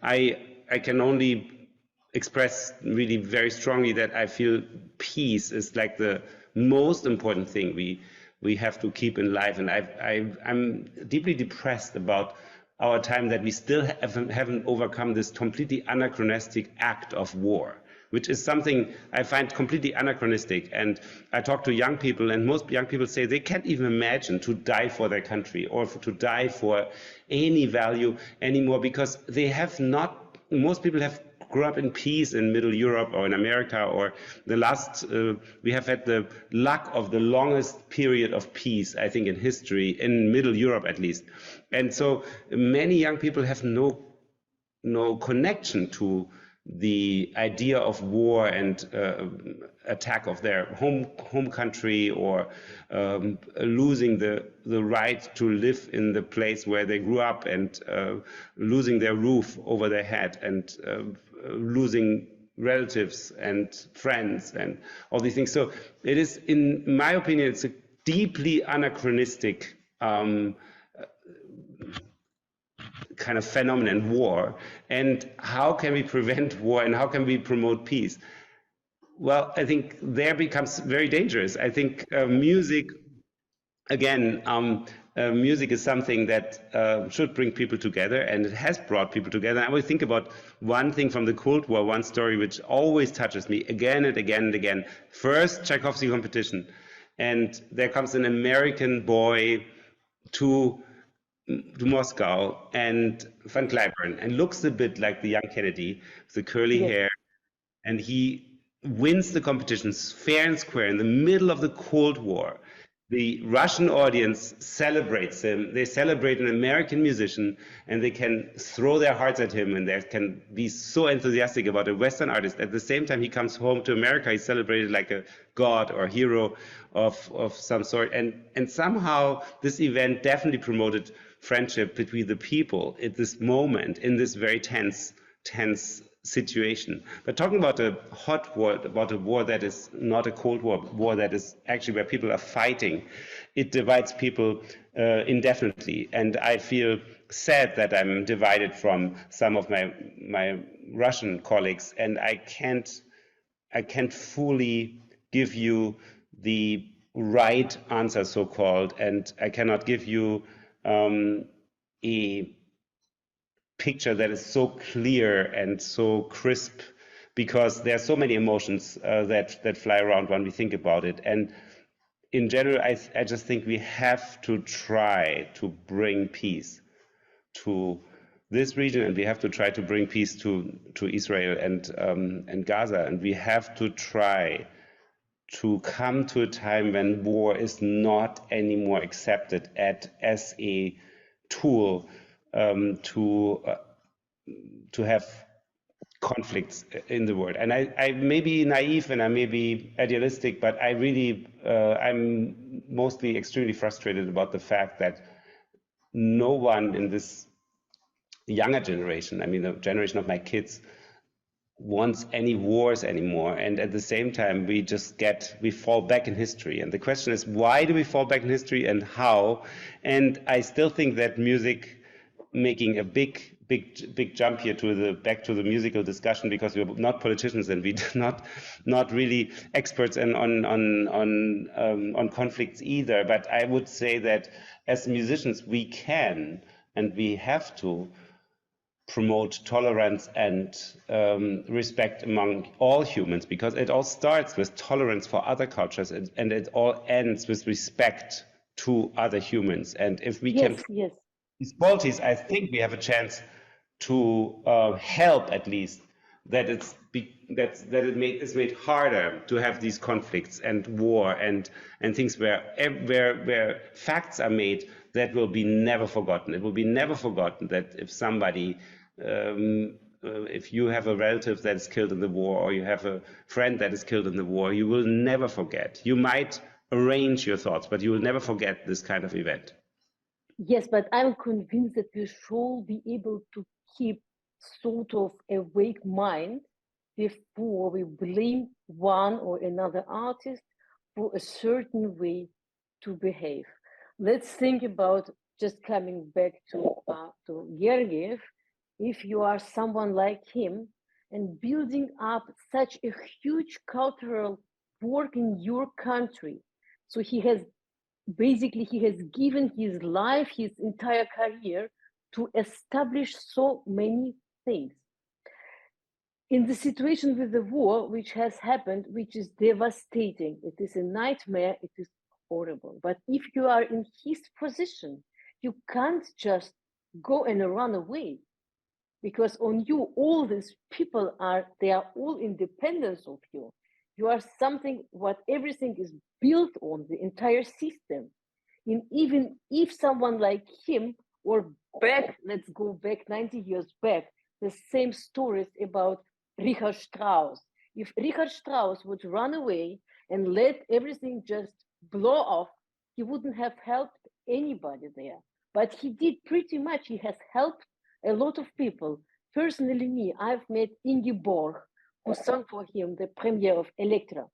I can only express really very strongly that I feel peace is like the most important thing we have to keep in life. And I'm deeply depressed about our time that we still haven't overcome this completely anachronistic act of war, which is something I find completely anachronistic. And I talk to young people, and most young people say they can't even imagine to die for their country or to die for any value anymore, because they have not, most people have grew up in peace in Middle Europe or in America, or the last, we have had the luck of the longest period of peace, I think, in history, in Middle Europe at least. And so many young people have no connection to the idea of war and attack of their home country, or losing the right to live in the place where they grew up, and losing their roof over their head, and losing relatives and friends and all these things. So it is, in my opinion, it's a deeply anachronistic kind of phenomenon, war. And how can we prevent war, and how can we promote peace? Well, I think there becomes very dangerous. I think music, again, music is something that should bring people together, and it has brought people together. I always think about one thing from the Cold War, one story which always touches me again and again and again. First Tchaikovsky competition, and there comes an American boy to Moscow, and Van Cliburn, and looks a bit like the young Kennedy with the curly Yes. hair, and he wins the competitions fair and square in the middle of the Cold War. The Russian audience celebrates him. They celebrate an American musician, and they can throw their hearts at him, and they can be so enthusiastic about a Western artist. At the same time, he comes home to America. He's celebrated like a god or hero of some sort. And somehow this event definitely promoted friendship between the people at this moment, in this very tense situation. But talking about a hot war, about a war that is not a Cold War, war that is actually where people are fighting, it divides people indefinitely. And I feel sad that I'm divided from some of my Russian colleagues, and I can't fully give you the right answer, so-called, and I cannot give you a picture that is so clear and so crisp, because there are so many emotions that fly around when we think about it. And in general, I just think we have to try to bring peace to this region, and we have to try to bring peace to Israel and Gaza, and we have to try to come to a time when war is not anymore accepted as a tool to have conflicts in the world. And I may be naive and I may be idealistic, but I really, I'm mostly extremely frustrated about the fact that no one in this younger generation, I mean the generation of my kids, wants any wars anymore. And at the same time, we fall back in history. And the question is, why do we fall back in history, and how? And I still think that music, making a big jump here back to the musical discussion, because we're not politicians and we're not really experts on conflicts either. But I would say that as musicians, we can and we have to promote tolerance and respect among all humans, because it all starts with tolerance for other cultures, and it all ends with respect to other humans. And if we can Yes. these qualities, I think we have a chance to help at least that it's that it is made harder to have these conflicts and war and things where facts are made that will be never forgotten. It will be never forgotten that if somebody if you have a relative that is killed in the war, or you have a friend that is killed in the war, you will never forget. You might arrange your thoughts, but you will never forget this kind of event. Yes, but I'm convinced that we should be able to keep sort of awake mind before we blame one or another artist for a certain way to behave. Let's think about, just coming back to Gergiev. If you are someone like him and building up such a huge cultural work in your country, so he has given his life, his entire career, to establish so many things. In the situation with the war, which has happened, which is devastating, it is a nightmare, it is horrible. But if you are in his position, you can't just go and run away, because on you, all these people they are all independent of you. You are something what everything is built on, the entire system. And even if someone like him, or let's go back 90 years back, the same stories about Richard Strauss. If Richard Strauss would run away and let everything just blow off, he wouldn't have helped anybody there. But he did pretty much. He has helped a lot of people. Personally, me, I've met Ingeborg, who sang for him the premiere of Elektra.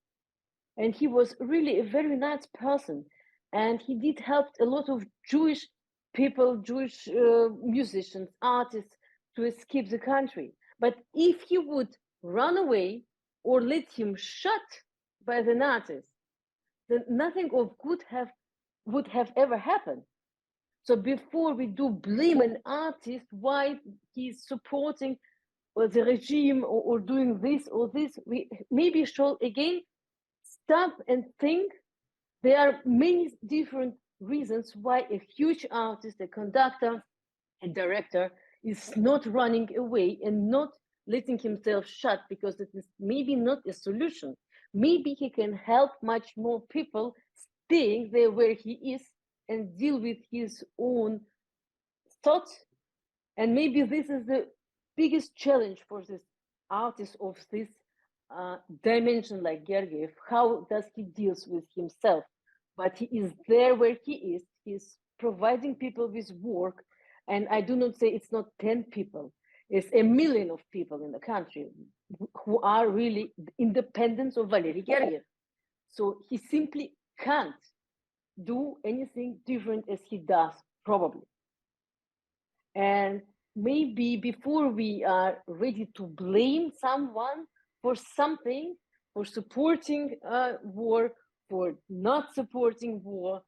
And he was really a very nice person. And he did help a lot of Jewish people, Jewish musicians, artists, to escape the country. But if he would run away or let him shot by the Nazis, then nothing of good would have ever happened. So before we do blame an artist why he's supporting the regime or doing this or this, we maybe should again stop and think. There are many different reasons why a huge artist, a conductor, a director is not running away and not letting himself shut, because it is maybe not a solution. Maybe he can help much more people staying there where he is and deal with his own thoughts. And maybe this is the biggest challenge for this artist of this dimension like Gergiev. How does he deals with himself? But he is there where he is. He's providing people with work. And I do not say it's not 10 people. It's 1 million of people in the country who are really independent of Valery Gergiev. So he simply can't do anything different as he does, probably. And maybe before we are ready to blame someone for something, for supporting war, for not supporting war,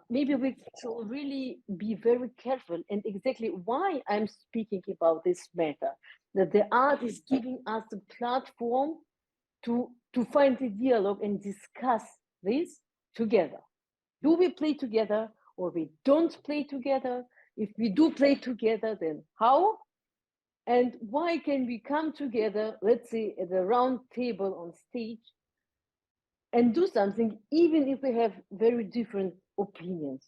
maybe we should really be very careful. And exactly why I'm speaking about this matter, that the art is giving us a platform to find a dialogue and discuss this together. Do we play together or we don't play together? If we do play together, then how? And why can we come together, let's say at a round table on stage, and do something, even if we have very different opinions,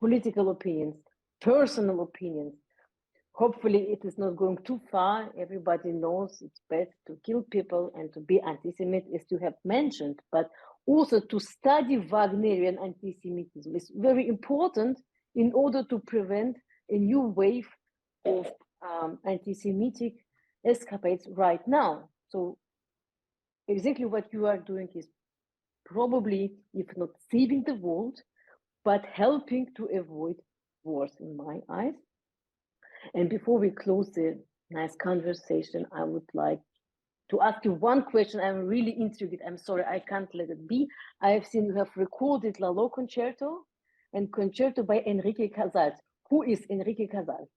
political opinions, personal opinions? Hopefully it is not going too far. Everybody knows it's best to kill people and to be anti-Semitic, as you have mentioned, but also to study Wagnerian anti-Semitism is very important in order to prevent a new wave of anti-Semitic escapades right now. So exactly what you are doing is probably, if not saving the world, but helping to avoid wars, in my eyes. And before we close the nice conversation, I would like to ask you one question. I'm really intrigued. I'm sorry, I can't let it be. I have seen you have recorded Lalo Concerto and Concerto by Enrique Casals. Who is Enrique Casals?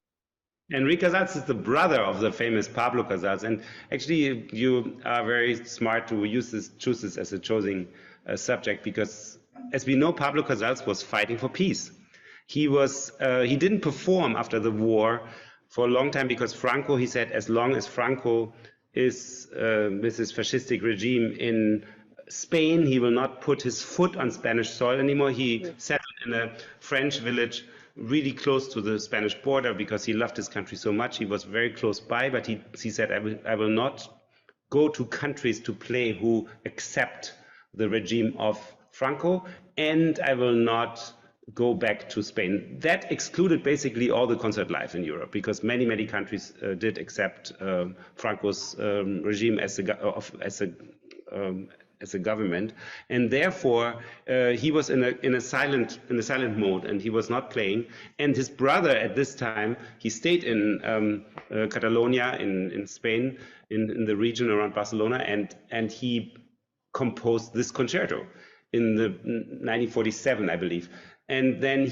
Enrique Casals is the brother of the famous Pablo Casals, and actually you are very smart to choose this as a choosing subject, because as we know, Pablo Casals was fighting for peace. He didn't perform after the war for a long time because Franco, he said, as long as Franco is with his fascistic regime in Spain, he will not put his foot on Spanish soil anymore. He settled in a French village really close to the Spanish border because he loved his country so much. He was very close by, but he said, I will not go to countries to play who accept the regime of Franco, and I will not go back to Spain. That excluded basically all the concert life in Europe, because many countries did accept Franco's regime as a government, and therefore he was in a silent mode, and he was not playing. And his brother at this time, he stayed in Catalonia in Spain, in the region around Barcelona, and he composed this concerto in the 1947, I believe. And then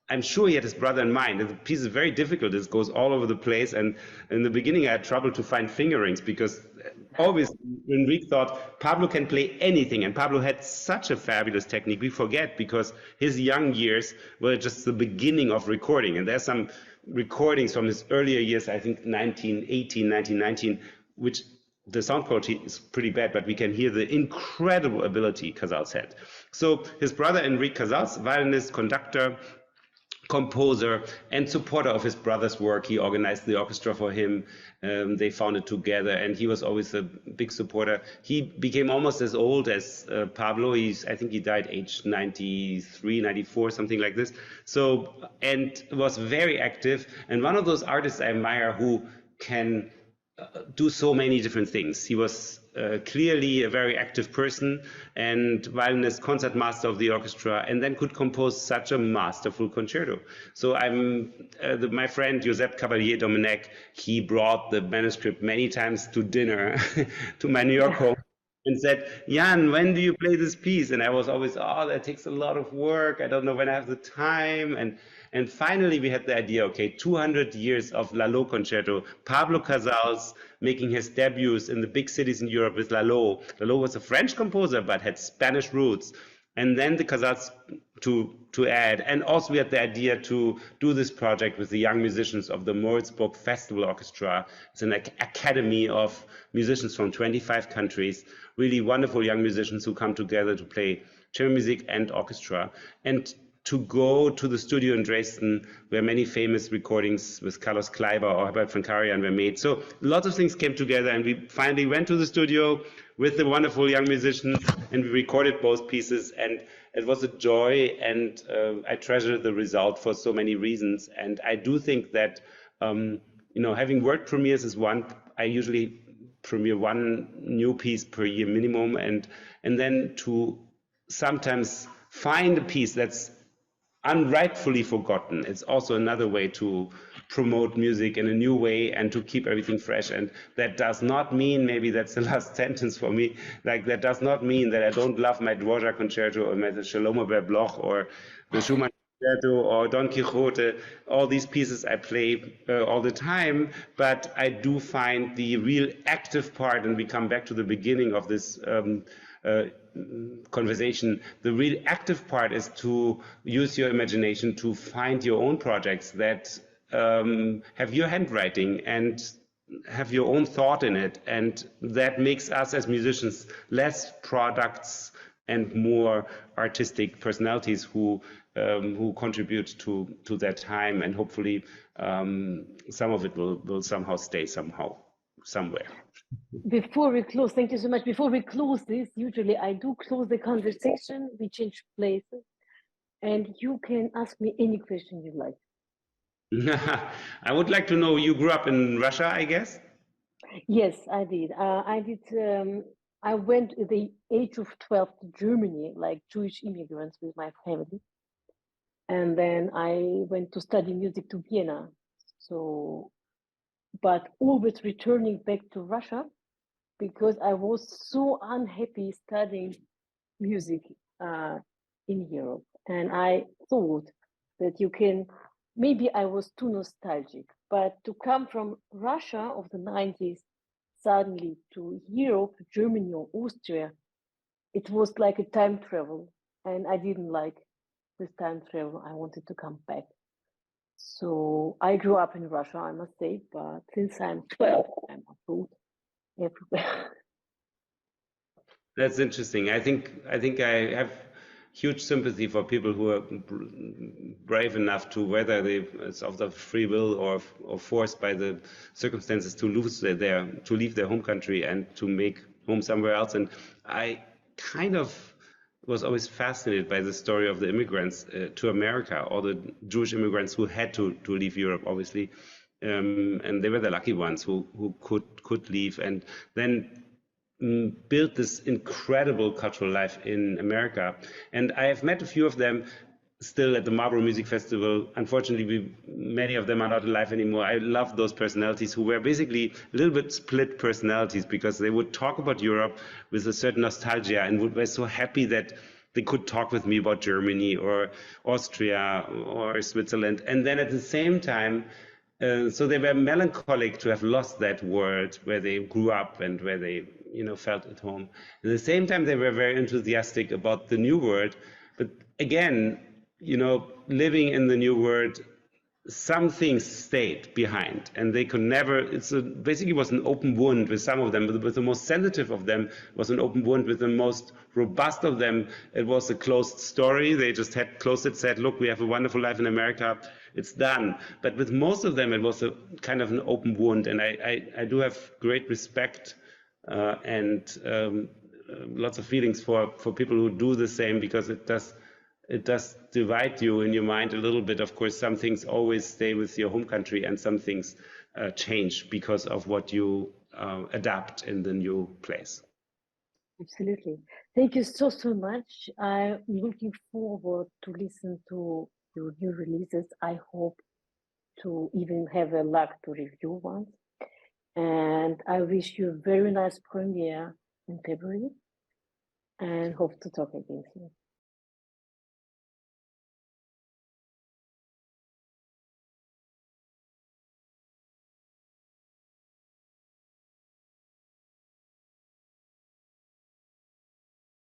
I'm sure he had his brother in mind. The piece is very difficult. It goes all over the place. And in the beginning, I had trouble to find fingerings, because always Enrique thought Pablo can play anything. And Pablo had such a fabulous technique. We forget, because his young years were just the beginning of recording. And there's some recordings from his earlier years, I think 1918, 1919, which the sound quality is pretty bad, but we can hear the incredible ability Casals had. So his brother Enrique Casals, violinist, conductor, composer, and supporter of his brother's work. He organized the orchestra for him. They founded together, and he was always a big supporter. He became almost as old as Pablo. I think he died age 93, 94, something like this. So, and was very active, and one of those artists I admire who can do so many different things. He was clearly a very active person, and violinist, concertmaster of the orchestra, and then could compose such a masterful concerto. So my friend Josep Cavalier Domenech, he brought the manuscript many times to dinner to my New York home, and said, Jan, when do you play this piece? And I was always, oh, that takes a lot of work. I don't know when I have the time. And finally, we had the idea, okay, 200 years of Lalo concerto, Pablo Casals making his debuts in the big cities in Europe with Lalo. Lalo was a French composer, but had Spanish roots. And then the Casals to add. And also we had the idea to do this project with the young musicians of the Moritzburg Festival Orchestra. It's an academy of musicians from 25 countries, really wonderful young musicians who come together to play chamber music and orchestra. And to go to the studio in Dresden, where many famous recordings with Carlos Kleiber or Herbert von Karajan were made. So lots of things came together, and we finally went to the studio with the wonderful young musicians, and we recorded both pieces, and it was a joy, and I treasure the result for so many reasons. And I do think that, having world premieres is one. I usually premiere one new piece per year minimum, and then to sometimes find a piece that's unrightfully forgotten. It's also another way to promote music in a new way and to keep everything fresh. And that does not mean, maybe that's the last sentence for me, like that does not mean that I don't love my Dvorak concerto or my Shalom Bloch or the Schumann concerto or Don Quixote. All these pieces I play all the time, but I do find the real active part, and we come back to the beginning of this conversation, the real active part is to use your imagination to find your own projects that have your handwriting and have your own thought in it, and that makes us as musicians less products and more artistic personalities who contribute to their time, and hopefully some of it will somehow stay somewhere. Before we close, thank you so much. Before we close this, usually I do close the conversation, we change places, and you can ask me any question you like. I would like to know, you grew up in Russia, I guess? Yes, I did. I went at the age of 12 to Germany, like Jewish immigrants with my family. And then I went to study music to Vienna. So, but always returning back to Russia, because I was so unhappy studying music in Europe. And I thought that you can maybe I was too nostalgic, but to come from Russia of the 90s suddenly to Europe, Germany or Austria, it was like a time travel. And I didn't like this time travel. I wanted to come back. So I grew up in Russia, I must say, but since I'm 12, I'm abroad everywhere. That's interesting. I think I have huge sympathy for people who are brave enough to, whether they it's of the free will or forced by the circumstances, to to leave their home country and to make home somewhere else. And I kind of was always fascinated by the story of the immigrants to America, or the Jewish immigrants who had to leave Europe, obviously, and they were the lucky ones who could leave, and then built this incredible cultural life in America. And I have met a few of them still at the Marlboro Music Festival. Unfortunately, many of them are not alive anymore. I love those personalities who were basically a little bit split personalities, because they would talk about Europe with a certain nostalgia and were so happy that they could talk with me about Germany or Austria or Switzerland. And then at the same time, so they were melancholic to have lost that world where they grew up and where they, felt at home. At the same time, they were very enthusiastic about the new world. But again, living in the new world, some things stayed behind, and they could never. Basically was an open wound with some of them. But with the most sensitive of them was an open wound. With the most robust of them, it was a closed story. They just had closed it, said, "Look, we have a wonderful life in America. It's done." But with most of them, it was a kind of an open wound, and I do have great respect and lots of feelings for people who do the same, because it does divide you in your mind a little bit. Of course, some things always stay with your home country, and some things change because of what you adapt in the new place. Absolutely. Thank you so, so much. I'm looking forward to listen to your new releases. I hope to even have a luck to review one. And I wish you a very nice premiere in February, and hope to talk again soon.